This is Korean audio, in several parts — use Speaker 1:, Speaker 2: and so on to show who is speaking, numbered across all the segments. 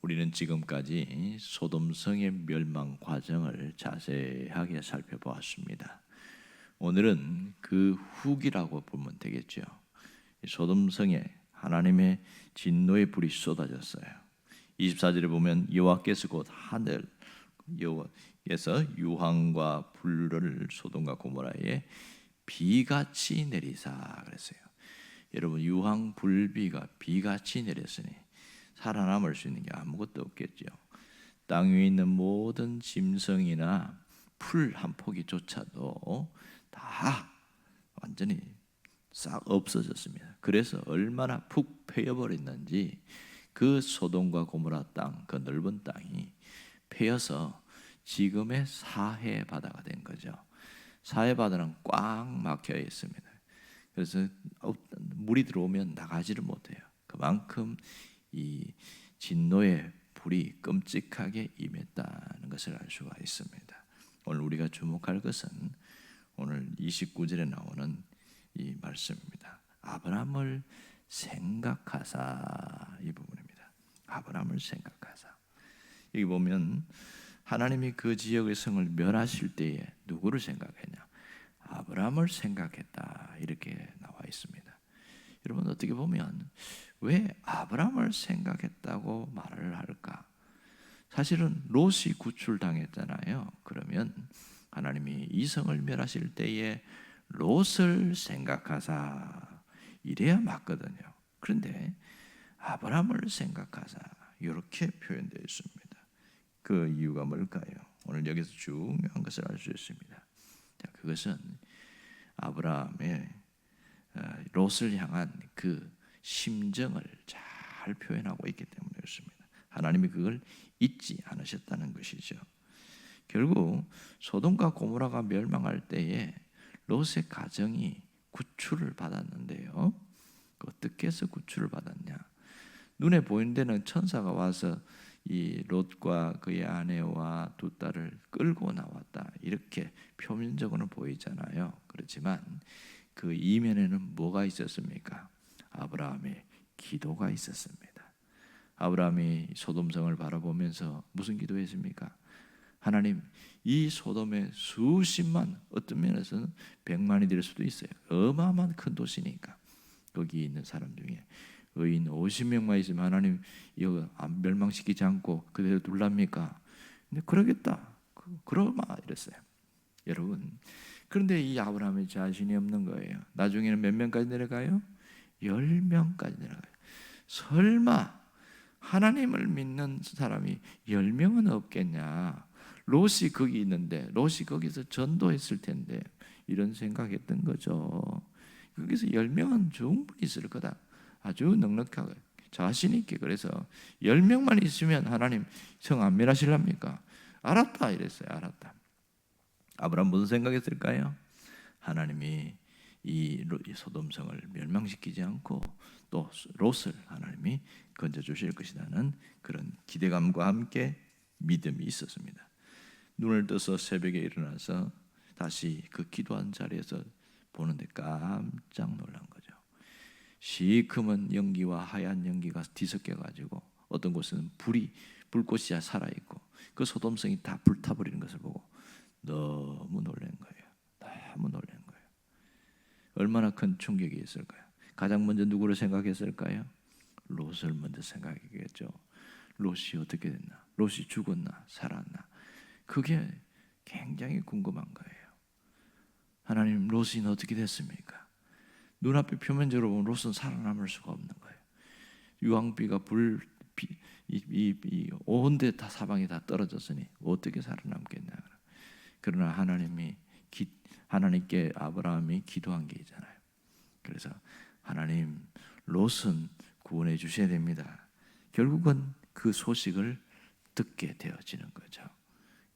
Speaker 1: 우리는 지금까지 소돔성의 멸망 과정을 자세하게 살펴보았습니다. 오늘은 그 후기라고 보면 되겠죠. 소돔성에 하나님의 진노의 불이 쏟아졌어요. 24절에 보면 여호와께서 곧 하늘 여호와께서 유황과 불을 소돔과 고모라에 비같이 내리사 그랬어요. 여러분, 유황 불비가 비같이 내렸으니 살아남을 수 있는 게 아무것도 없겠죠. 땅 위에 있는 모든 짐승이나 풀 한 포기조차도 다 완전히 싹 없어졌습니다. 그래서 얼마나 푹 패여버렸는지 그 소돔과 고모라 땅, 그 넓은 땅이 패여서 지금의 사해 바다가 된 거죠. 사해 바다는 꽉 막혀 있습니다. 그래서 물이 들어오면 나가지를 못해요. 그만큼 이 진노의 불이 끔찍하게 임했다는 것을 알 수가 있습니다. 오늘 우리가 주목할 것은 오늘 29절에 나오는 이 말씀입니다. 아브라함을 생각하사, 이 부분입니다. 아브라함을 생각하사. 여기 보면 하나님이 그 지역의 성을 멸하실 때에 누구를 생각했냐? 아브라함을 생각했다, 이렇게 나와 있습니다. 여러분, 어떻게 보면 왜 아브라함을 생각했다고 말을 할까? 사실은 롯이 구출당했잖아요. 그러면 하나님이 이 성을 멸하실 때에 롯을 생각하사, 이래야 맞거든요. 그런데 아브라함을 생각하사, 이렇게 표현되어 있습니다. 그 이유가 뭘까요? 오늘 여기서 중요한 것을 알 수 있습니다. 자, 그것은 아브라함의 롯을 향한 그 심정을 잘 표현하고 있기 때문에 그렇습니다. 하나님이 그걸 잊지 않으셨다는 것이죠. 결국 소돔과 고모라가 멸망할 때에 롯의 가정이 구출을 받았는데요. 어떻게 해서 구출을 받았냐? 눈에 보이는 데는 천사가 와서 이 롯과 그의 아내와 두 딸을 끌고 나왔다, 이렇게 표면적으로는 보이잖아요. 그렇지만 그 이면에는 뭐가 있었습니까? 아브라함의 기도가 있었습니다. 아브라함이 소돔성을 바라보면서 무슨 기도했습니까? 하나님, 이 소돔의 수십만, 어떤 면에서는 100만이 될 수도 있어요. 어마어마한 큰 도시니까 거기 있는 사람 중에 의인 50명만 있으면 하나님 이거 멸망시키지 않고 그대로 둘랍니까? 근데 그러겠다, 그러마, 이랬어요. 여러분, 그런데 이 아브라함이 자신이 없는 거예요. 나중에는 몇 명까지 내려가요? 10명까지 내려가요. 설마 하나님을 믿는 사람이 10명은 없겠냐? 롯이 거기 있는데, 롯이 거기서 전도했을 텐데, 이런 생각했던 거죠. 거기서 10명은 충분히 있을 거다. 아주 넉넉하게 자신 있게. 그래서 10명만 있으면 하나님 성 안 멸하실랍니까? 알았다, 이랬어요. 알았다. 아브라함 무슨 생각했을까요? 하나님이 이 소돔성을 멸망시키지 않고 또 롯을 하나님이 건져주실 것이라는 그런 기대감과 함께 믿음이 있었습니다. 눈을 떠서 새벽에 일어나서 다시 그 기도한 자리에서 보는데 깜짝 놀란 거죠. 시커먼 연기와 하얀 연기가 뒤섞여 가지고 어떤 곳은 불꽃이 살아있고 그 소돔성이 다 불타버리는 것을 보고 너무 놀란 거예요. 너무 놀란 거예요. 얼마나 큰 충격이 있을까요? 가장 먼저 누구를 생각했을까요? 롯을 먼저 생각했겠죠. 롯이 어떻게 됐나? 롯이 죽었나? 살았나? 그게 굉장히 궁금한 거예요. 하나님, 롯이 어떻게 됐습니까? 눈앞에 표면적으로 보면 롯은 살아남을 수가 없는 거예요. 유황비가 온 데 다 사방이 다 떨어졌으니 어떻게 살아남겠냐? 그러나 하나님께 아브라함이 기도한 게 있잖아요. 그래서 하나님, 롯은 구원해 주셔야 됩니다. 결국은 그 소식을 듣게 되어지는 거죠.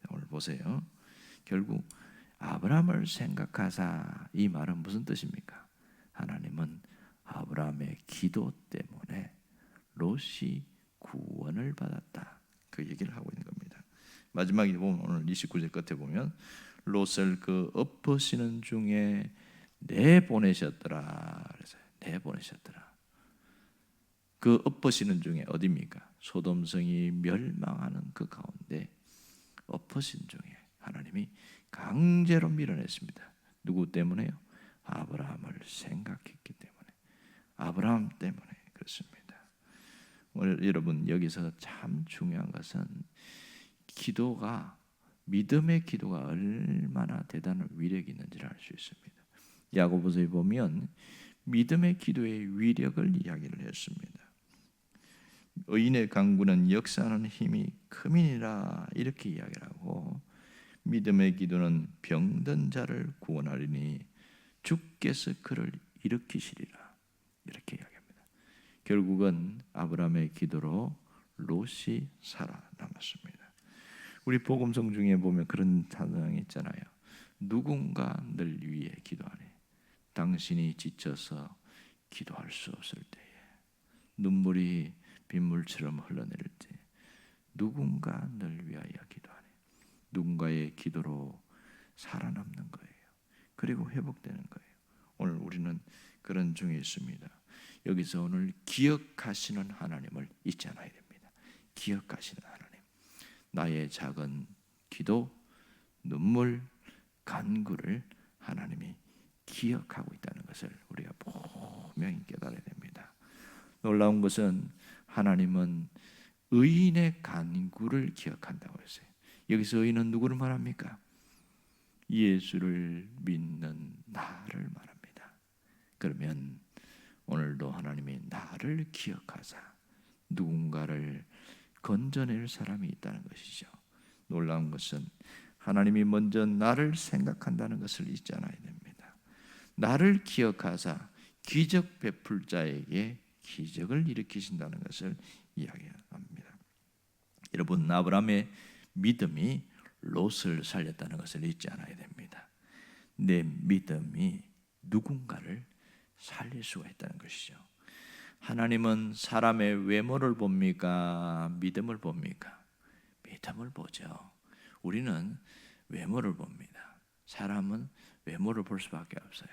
Speaker 1: 오늘 보세요. 결국 아브라함을 생각하사, 이 말은 무슨 뜻입니까? 하나님은 아브라함의 기도 때문에 롯이 구원을 받았다, 그 얘기를 하고 있는 겁니다. 마지막에 보면 오늘 29절 끝에 보면 롯을 그 엎으시는 중에 내보내셨더라. 그래서 내보내셨더라. 그 엎으시는 중에 어디입니까? 소돔성이 멸망하는 그 가운데 엎어진 중에 하나님이 강제로 밀어냈습니다. 누구 때문에요? 아브라함을 생각했기 때문에, 아브라함 때문에 그렇습니다. 오늘 여러분 여기서 참 중요한 것은 기도가, 믿음의 기도가 얼마나 대단한 위력이 있는지를 알 수 있습니다. 야고보서에 보면 믿음의 기도의 위력을 이야기를 했습니다. 의인의 간구는 역사하는 힘이 크미니라 이렇게 이야기를 하고, 믿음의 기도는 병든 자를 구원하리니 주께서 그를 일으키시리라 이렇게 이야기합니다. 결국은 아브라함의 기도로 롯이 살아남았습니다. 우리 복음성 중에 보면 그런 단어가 있잖아요. 누군가 늘 위해 기도하니 당신이 지쳐서 기도할 수 없을 때에, 눈물이 빗물처럼 흘러내릴 때 누군가 늘 위하여 기도하니 누군가의 기도로 살아남는 거예요. 그리고 회복되는 거예요. 오늘 우리는 그런 중에 있습니다. 여기서 오늘 기억하시는 하나님을 잊지 않아야 됩니다. 기억하시는 하나님, 나의 작은 기도, 눈물, 간구를 하나님이 기억하고 있다는 것을 우리가 분명히 깨달아야 됩니다. 놀라운 것은 하나님은 의인의 간구를 기억한다고 했어요. 여기서 의인은 누구를 말합니까? 예수를 믿는 나를 말합니다. 그러면 오늘도 하나님이 나를 기억하사 누군가를 건져낼 사람이 있다는 것이죠. 놀라운 것은 하나님이 먼저 나를 생각한다는 것을 잊지 않아야 됩니다. 나를 기억하사 기적 베풀 자에게 기적을 일으키신다는 것을 이야기합니다. 여러분, 아브라함의 믿음이 롯을 살렸다는 것을 잊지 않아야 됩니다. 내 믿음이 누군가를 살릴 수가 있다는 것이죠. 하나님은 사람의 외모를 봅니까? 믿음을 봅니까? 믿음을 보죠. 우리는 외모를 봅니다. 사람은 외모를 볼 수밖에 없어요.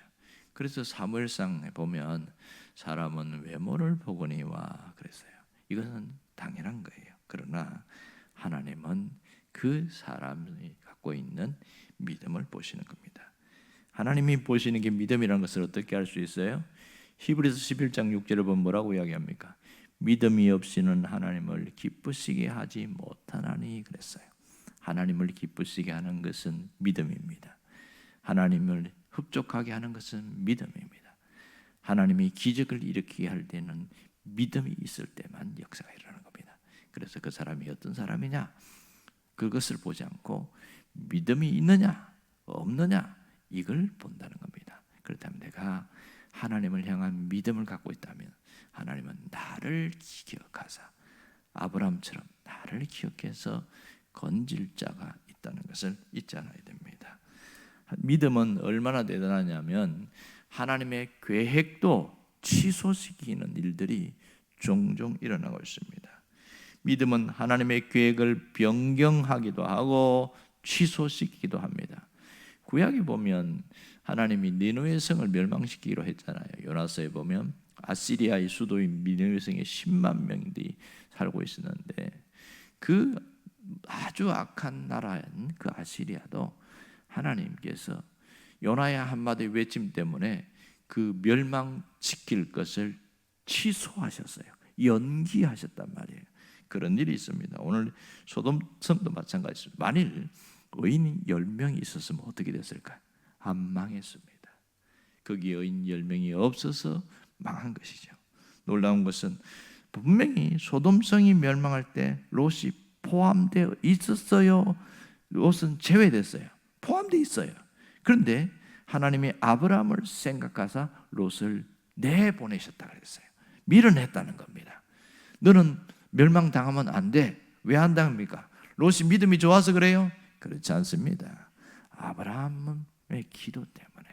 Speaker 1: 그래서 사무엘상에 보면 사람은 외모를 보거니와 그랬어요. 이것은 당연한 거예요. 그러나 하나님은 그 사람이 갖고 있는 믿음을 보시는 겁니다. 하나님이 보시는 게 믿음이라는 것을 어떻게 알 수 있어요? 히브리서 11장 6절을 보면 뭐라고 이야기합니까? 믿음이 없이는 하나님을 기쁘시게 하지 못하나니 그랬어요. 하나님을 기쁘시게 하는 것은 믿음입니다. 하나님을 흡족하게 하는 것은 믿음입니다. 하나님이 기적을 일으키게 할 때는 믿음이 있을 때만 역사가 일어나는 겁니다. 그래서 그 사람이 어떤 사람이냐, 그것을 보지 않고 믿음이 있느냐 없느냐 이걸 본다는 겁니다. 그렇다면 내가 하나님을 향한 믿음을 갖고 있다면 하나님은 나를 기억하사 아브라함처럼 나를 기억해서 건질 자가 있다는 것을 잊지 않아야 됩니다. 믿음은 얼마나 대단하냐면 하나님의 계획도 취소시키는 일들이 종종 일어나고 있습니다. 믿음은 하나님의 계획을 변경하기도 하고 취소시키기도 합니다. 구약에 보면 하나님이 니느웨 성을 멸망시키기로 했잖아요. 요나서에 보면 아시리아의 수도인 니느웨 성에 10만 명들이 살고 있었는데 그 아주 악한 나라인 그 아시리아도 하나님께서 요나의 한마디 외침 때문에 그 멸망시킬 것을 취소하셨어요. 연기하셨단 말이에요. 그런 일이 있습니다. 오늘 소돔 성도 마찬가지입니다. 만일 의인 10명이 있었으면 어떻게 됐을까요? 안 망했습니다. 거기 의인 10명이 없어서 망한 것이죠. 놀라운 것은 분명히 소돔성이 멸망할 때 롯이 포함되어 있었어요? 롯은 제외됐어요? 포함되어 있어요. 그런데 하나님이 아브라함을 생각하사 롯을 내보내셨다 그랬어요. 밀어냈다는 겁니다. 너는 멸망당하면 안 돼. 왜 안 당합니까? 롯이 믿음이 좋아서 그래요? 그렇지 않습니다. 아브라함의 기도 때문에,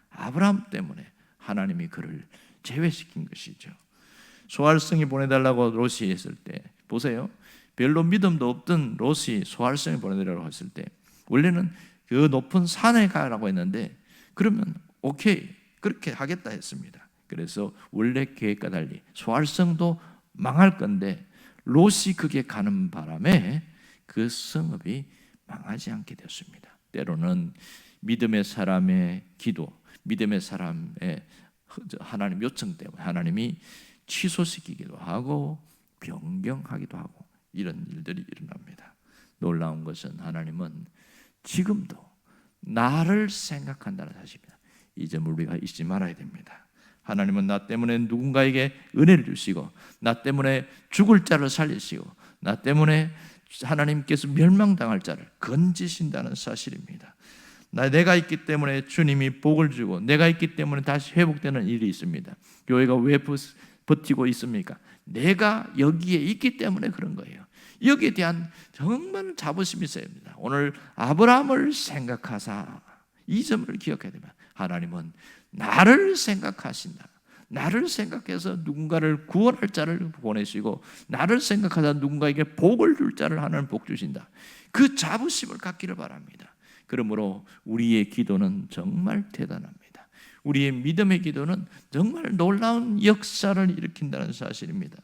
Speaker 1: 아브라함 때문에 하나님이 그를 제외시킨 것이죠. 소활성이 보내달라고 롯이 했을 때 보세요. 별로 믿음도 없던 롯이 소활성이 보내달라고 했을 때 원래는 그 높은 산에 가라고 했는데 그러면 오케이 그렇게 하겠다 했습니다. 그래서 원래 계획과 달리 소활성도 망할 건데 롯이 그게 가는 바람에 그 성읍이 망하지 않게 되었습니다. 때로는 믿음의 사람의 기도, 믿음의 사람의 하나님 요청 때문에 하나님이 취소시키기도 하고 변경하기도 하고 이런 일들이 일어납니다. 놀라운 것은 하나님은 지금도 나를 생각한다는 사실입니다. 이 점을 우리가 잊지 말아야 됩니다. 하나님은 나 때문에 누군가에게 은혜를 주시고, 나 때문에 죽을 자를 살리시고, 나 때문에 하나님께서 멸망당할 자를 건지신다는 사실입니다. 내가 있기 때문에 주님이 복을 주고, 내가 있기 때문에 다시 회복되는 일이 있습니다. 교회가 왜 버티고 있습니까? 내가 여기에 있기 때문에 그런 거예요. 여기에 대한 정말 자부심이 있어야 됩니다. 오늘 아브라함을 생각하사 이 점을 기억해야 됩니다. 하나님은 나를 생각하신다. 나를 생각해서 누군가를 구원할 자를 보내시고, 나를 생각하사 누군가에게 복을 줄 자를 하나님 복 주신다. 그 자부심을 갖기를 바랍니다. 그러므로 우리의 기도는 정말 대단합니다. 우리의 믿음의 기도는 정말 놀라운 역사를 일으킨다는 사실입니다.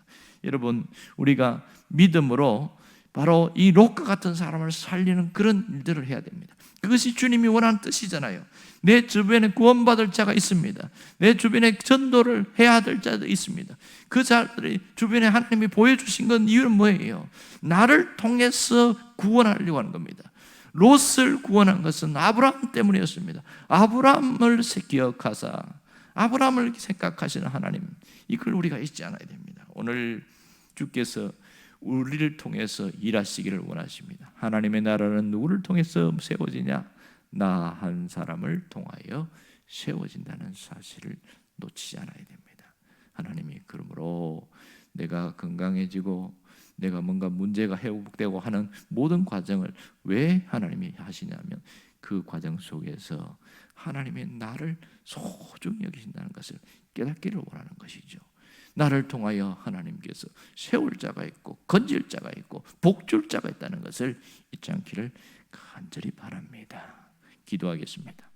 Speaker 1: 여러분, 우리가 믿음으로 바로 이 롯과 같은 사람을 살리는 그런 일들을 해야 됩니다. 그것이 주님이 원하는 뜻이잖아요. 내 주변에 구원받을 자가 있습니다. 내 주변에 전도를 해야 될 자도 있습니다. 그 자들이 주변에 하나님이 보여주신 건 이유는 뭐예요? 나를 통해서 구원하려고 하는 겁니다. 롯을 구원한 것은 아브라함 때문이었습니다. 아브라함을 기억하사 아브라함을 생각하시는 하나님, 이걸 우리가 잊지 않아야 됩니다. 오늘 주께서 우리를 통해서 일하시기를 원하십니다. 하나님의 나라는 누구를 통해서 세워지냐? 나 한 사람을 통하여 세워진다는 사실을 놓치지 않아야 됩니다. 하나님이 그러므로 내가 건강해지고 내가 뭔가 문제가 회복되고 하는 모든 과정을 왜 하나님이 하시냐면, 그 과정 속에서 하나님의 나를 소중히 여기신다는 것을 깨닫기를 원하는 것이죠. 나를 통하여 하나님께서 세울 자가 있고 건질 자가 있고 복줄 자가 있다는 것을 잊지 않기를 간절히 바랍니다. 기도하겠습니다.